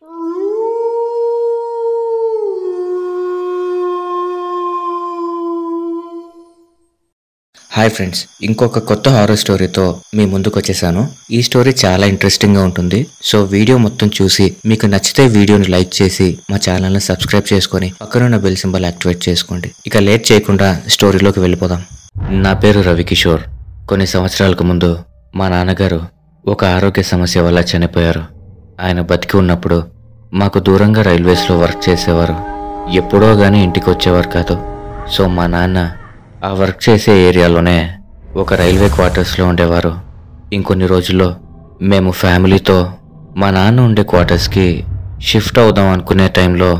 Hi friends, ఇంకొక కొత్త horror స్టోరీతో మీ ముందుకు వచ్చేసాను. ఈ స్టోరీ చాలా ఇంట్రెస్టింగ్గా ఉంటుంది. సో వీడియో మొత్తం చూసి మీకు నచ్చితే వీడియోని లైక్ చేసి మా ఛానల్ని సబ్స్క్రైబ్ చేసుకొని పక్కనున్న బెల్ సింబల్ యాక్టివేట్ చేసుకోండి. ఇక లేట్ చేయకుండా స్టోరీలోకి వెళ్ళిపోదాం. నా పేరు రవికిషోర్. కొన్ని సంవత్సరాలకు ముందు మా నాన్నగారు ఒక ఆరోగ్య సమస్య వల్ల చనిపోయారు. ఆయన బతికి ఉన్నప్పుడు మాకు దూరంగా రైల్వేస్లో వర్క్ చేసేవారు. ఎప్పుడో కానీ ఇంటికి వచ్చేవారు కాదు. సో మా నాన్న ఆ వర్క్ చేసే ఏరియాలోనే ఒక రైల్వే క్వార్టర్స్లో ఉండేవారు. ఇంకొన్ని రోజుల్లో మేము ఫ్యామిలీతో మా నాన్న ఉండే క్వార్టర్స్కి షిఫ్ట్ అవుదాం అనుకునే టైంలో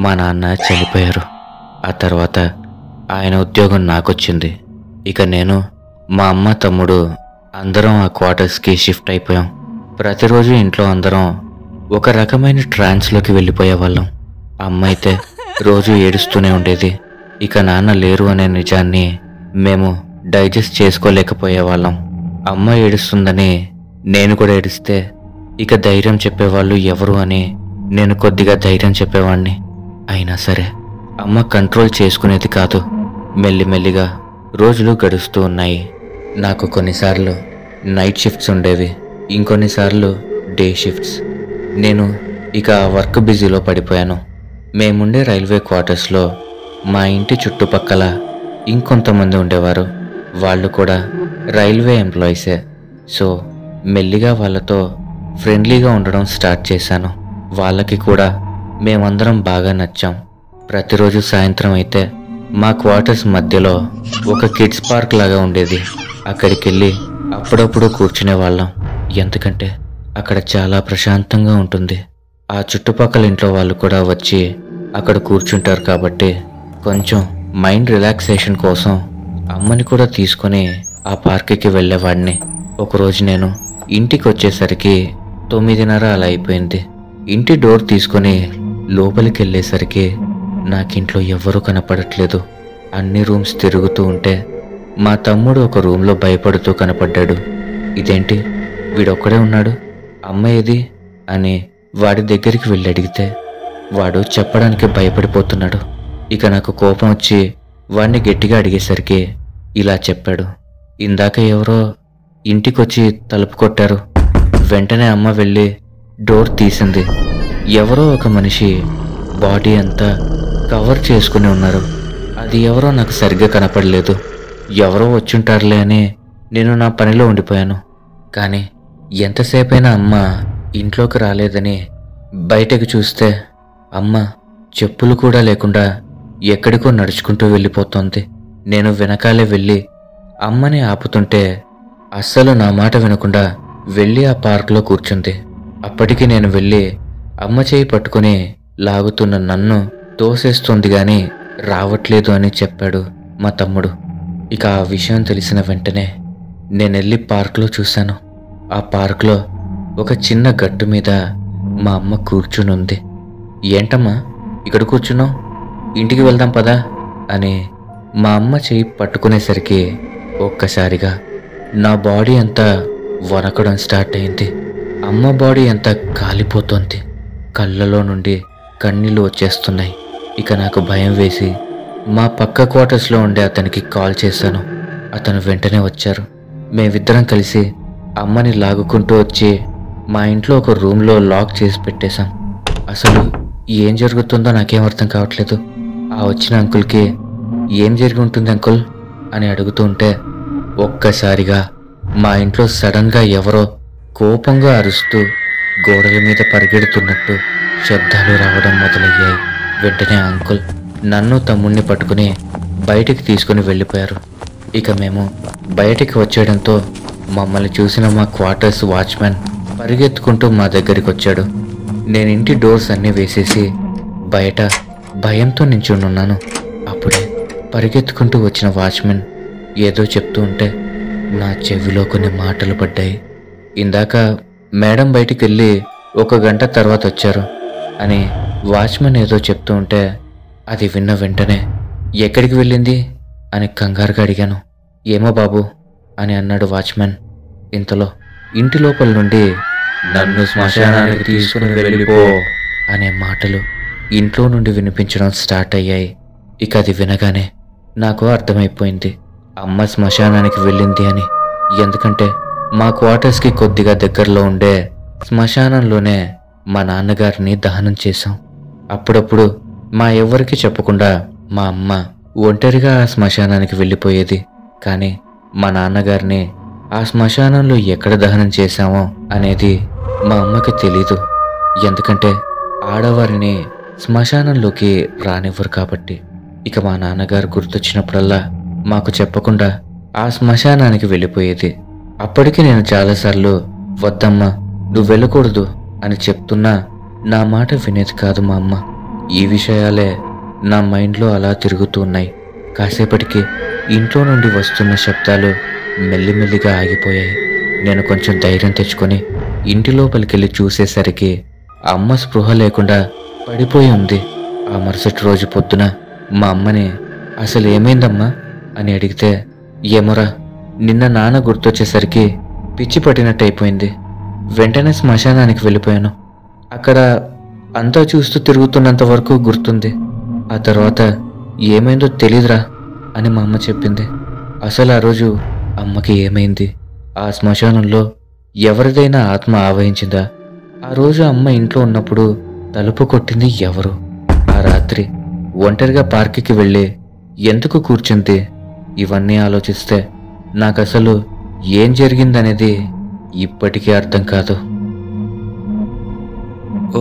మా నాన్న చనిపోయారు. ఆ తర్వాత ఆయన ఉద్యోగం నాకొచ్చింది. ఇక నేను, మా అమ్మ, తమ్ముడు అందరం ఆ క్వార్టర్స్కి షిఫ్ట్ అయిపోయాం. ప్రతిరోజు ఇంట్లో అందరం ఒక రకమైన ట్రాన్స్లోకి వెళ్ళిపోయేవాళ్ళం. అమ్మ అయితే రోజు ఏడుస్తూనే ఉండేది. ఇక నాన్న లేరు అనే నిజాన్ని మేము డైజెస్ట్ చేసుకోలేకపోయేవాళ్ళం. అమ్మ ఏడుస్తుందని నేను కూడా ఏడిస్తే ఇక ధైర్యం చెప్పేవాళ్ళు ఎవరు అని నేను కొద్దిగా ధైర్యం చెప్పేవాడిని. అయినా సరే అమ్మ కంట్రోల్ చేసుకునేది కాదు. మెల్లిమెల్లిగా రోజులు గడుస్తూ ఉన్నాయి. నాకు కొన్నిసార్లు నైట్ షిఫ్ట్స్ ఉండేవి, ఇంకొన్నిసార్లు డే షిఫ్ట్స్. నేను ఇక వర్క్ బిజీలో పడిపోయాను. మేముండే రైల్వే క్వార్టర్స్లో మా ఇంటి చుట్టుపక్కల ఇంకొంతమంది ఉండేవారు. వాళ్ళు కూడా రైల్వే ఎంప్లాయీసే. సో మెల్లిగా వాళ్ళతో ఫ్రెండ్లీగా ఉండడం స్టార్ట్ చేశాను. వాళ్ళకి కూడా మేమందరం బాగా నచ్చాం. ప్రతిరోజు సాయంత్రం అయితే మా క్వార్టర్స్ మధ్యలో ఒక కిడ్స్ పార్క్ లాగా ఉండేది. అక్కడికి వెళ్ళి అప్పుడప్పుడు కూర్చునే వాళ్ళం. ఎందుకంటే అక్కడ చాలా ప్రశాంతంగా ఉంటుంది. ఆ చుట్టుపక్కల ఇంట్లో వాళ్ళు కూడా వచ్చి అక్కడ కూర్చుంటారు కాబట్టి కొంచెం మైండ్ రిలాక్సేషన్ కోసం అమ్మని కూడా తీసుకొని ఆ పార్క్కి వెళ్ళేవాడిని. ఒకరోజు నేను ఇంటికి వచ్చేసరికి 9:30 అలా అయిపోయింది. ఇంటి డోర్ తీసుకొని లోపలికి వెళ్ళేసరికి నాకింట్లో ఎవ్వరూ కనపడట్లేదు. అన్ని రూమ్స్ తిరుగుతూ ఉంటే మా తమ్ముడు ఒక రూమ్లో భయపడుతూ కనపడ్డాడు. ఇదేంటి, వీడొక్కడే ఉన్నాడు, అమ్మ ఏది అని వాడి దగ్గరికి వెళ్ళి అడిగితే వాడు చెప్పడానికి భయపడిపోతున్నాడు. ఇక నాకు కోపం వచ్చి వాడిని గట్టిగా అడిగేసరికి ఇలా చెప్పాడు, ఇందాక ఎవరో ఇంటికొచ్చి తలుపు కొట్టారు. వెంటనే అమ్మ వెళ్ళి డోర్ తీసింది. ఎవరో ఒక మనిషి బాడీ అంతా కవర్ చేసుకుని ఉన్నారు. అది ఎవరో నాకు సరిగ్గా కనపడలేదు. ఎవరో వచ్చుంటారులే అని నేను నా పనిలో ఉండిపోయాను. కానీ ఎంతసేపైనా అమ్మ ఇంట్లోకి రాలేదని బయటకు చూస్తే అమ్మ చెప్పులు కూడా లేకుండా ఎక్కడికో నడుచుకుంటూ వెళ్ళిపోతోంది. నేను వెనకాలే వెళ్ళి అమ్మని ఆపుతుంటే అస్సలు నా మాట వినకుండా వెళ్ళి ఆ పార్క్లో కూర్చుంది. అప్పటికి నేను వెళ్ళి అమ్మ చేయి పట్టుకుని లాగుతున్న నన్ను తోసేస్తుంది కానీ రావట్లేదు అని చెప్పాడు మా తమ్ముడు. ఇక ఆ విషయం తెలిసిన వెంటనే నేను వెళ్ళి పార్క్లో చూశాను. ఆ పార్క్లో ఒక చిన్న గట్టు మీద మా అమ్మ కూర్చుని ఉంది. ఏంటమ్మా ఇక్కడ కూర్చున్నావు, ఇంటికి వెళ్దాం పదా అని మా అమ్మ చేయి పట్టుకునేసరికి ఒక్కసారిగా నా బాడీ అంతా వణకడం స్టార్ట్ అయింది. అమ్మ బాడీ అంతా కాలిపోతోంది. కళ్ళలో నుండి కన్నీళ్ళు వచ్చేస్తున్నాయి. ఇక నాకు భయం వేసి మా పక్క క్వార్టర్స్లో ఉండే అతనికి కాల్ చేశాను. అతను వెంటనే వచ్చారు. మేమిద్దరం కలిసి అమ్మని లాగుకుంటూ వచ్చి మా ఇంట్లో ఒక రూమ్లో లాక్ చేసి పెట్టేశాం. అసలు ఏం జరుగుతుందో నాకేం అర్థం కావట్లేదు. ఆ వచ్చిన అంకుల్కి ఏం జరిగి ఉంటుంది అంకుల్ అని అడుగుతుంటే ఒక్కసారిగా మా ఇంట్లో సడన్గా ఎవరో కోపంగా అరుస్తూ గోడల మీద పరిగెడుతున్నట్టు శబ్దాలు రావడం మొదలయ్యాయి. వెంటనే అంకుల్ నన్ను తమ్ముణ్ణి పట్టుకుని బయటికి తీసుకుని వెళ్ళిపోయారు. ఇక మేము బయటికి వచ్చేయడంతో మమ్మల్ని చూసిన మా క్వార్టర్స్ వాచ్మెన్ పరిగెత్తుకుంటూ మా దగ్గరికి వచ్చాడు. నేను ఇంటి డోర్స్ అన్నీ వేసేసి బయట భయంతో నించున్నాను. అప్పుడే పరిగెత్తుకుంటూ వచ్చిన వాచ్మెన్ ఏదో చెప్తూ ఉంటే నా చెవిలో కొన్ని మాటలు పడ్డాయి. ఇందాక మేడం బయటికి వెళ్ళి 1 గంట తర్వాత వచ్చారు అని వాచ్మెన్ ఏదో చెప్తూ ఉంటే అది విన్న వెంటనే ఎక్కడికి వెళ్ళింది అని కంగారుగా అడిగాను. ఏమో బాబు అని అన్నాడు వాచ్మెన్. ఇంతలో ఇంటి లోపల నుండి నన్ను శ్మశానానికి తీసుకుని వెళ్ళిపో అనే మాటలు ఇంట్లో నుండి వినిపించడం స్టార్ట్ అయ్యాయి. ఇక అది వినగానే నాకు అర్థమైపోయింది అమ్మ శ్మశానానికి వెళ్ళింది అని. ఎందుకంటే మా క్వార్టర్స్కి కొద్దిగా దగ్గరలో ఉండే శ్మశానంలోనే మా నాన్నగారిని దహనం చేశాం. అప్పుడప్పుడు మా ఎవ్వరికి చెప్పకుండా మా అమ్మ ఒంటరిగా ఆ శ్మశానానికి వెళ్ళిపోయేది. కానీ మా నాన్నగారిని ఆ శ్మశానంలో ఎక్కడ దహనం చేశామో అనేది మా అమ్మకి తెలీదు. ఎందుకంటే ఆడవారిని శ్మశానంలోకి రానివ్వరు కాబట్టి. ఇక మా నాన్నగారు గుర్తొచ్చినప్పుడల్లా మాకు చెప్పకుండా ఆ శ్మశానానికి వెళ్ళిపోయేది. అప్పటికి నేను చాలాసార్లు వద్దమ్మా నువ్వు వెళ్ళకూడదు అని చెప్తున్నా నా మాట వినేది కాదు మా అమ్మ. ఈ విషయాలే నా మైండ్లో అలా తిరుగుతూ ఉన్నాయి. కాసేపటికి ఇంట్లో నుండి వస్తున్న శబ్దాలు మెల్లిమెల్లిగా ఆగిపోయాయి. నేను కొంచెం ధైర్యం తెచ్చుకొని ఇంటి లోపలికెళ్ళి చూసేసరికి అమ్మ స్పృహ లేకుండా పడిపోయి ఉంది. ఆ మరుసటి రోజు పొద్దున మా అమ్మని అసలు ఏమైందమ్మా అని అడిగితే, ఏమోరా నిన్న నాన్న గుర్తొచ్చేసరికి పిచ్చి పట్టినట్టు అయిపోయింది. వెంటనే శ్మశానానికి వెళ్ళిపోయాను. అక్కడ అంతా చూస్తూ తిరుగుతున్నంత వరకు గుర్తుంది. ఆ తర్వాత ఏమైందో తెలీదురా అని మా అమ్మ చెప్పింది. అసలు ఆ రోజు అమ్మకి ఏమైంది? ఆ శ్మశానంలో ఎవరిదైనా ఆత్మ ఆవహించిందా? ఆ రోజు అమ్మ ఇంట్లో ఉన్నప్పుడు తలుపు కొట్టింది ఎవరు? ఆ రాత్రి ఒంటరిగా పార్కుకి వెళ్ళి ఎందుకు కూర్చుంది? ఇవన్నీ ఆలోచిస్తే నాకు అసలు ఏం జరిగిందనేది ఇప్పటికీ అర్థం కాదు.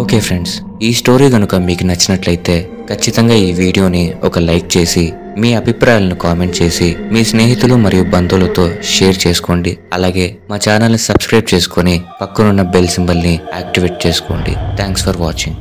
ఓకే ఫ్రెండ్స్, ఈ స్టోరీ కనుక మీకు నచ్చినట్లయితే ఖచ్చితంగా ఈ వీడియోని ఒక లైక్ చేసి మీ అభిప్రాయాలను కామెంట్ చేసి మీ స్నేహితులు మరియు బంధువులతో షేర్ చేసుకోండి. అలాగే మా ఛానల్ని సబ్స్క్రైబ్ చేసుకొని పక్కనున్న బెల్ సింబల్ని యాక్టివేట్ చేసుకోండి. Thanks for watching.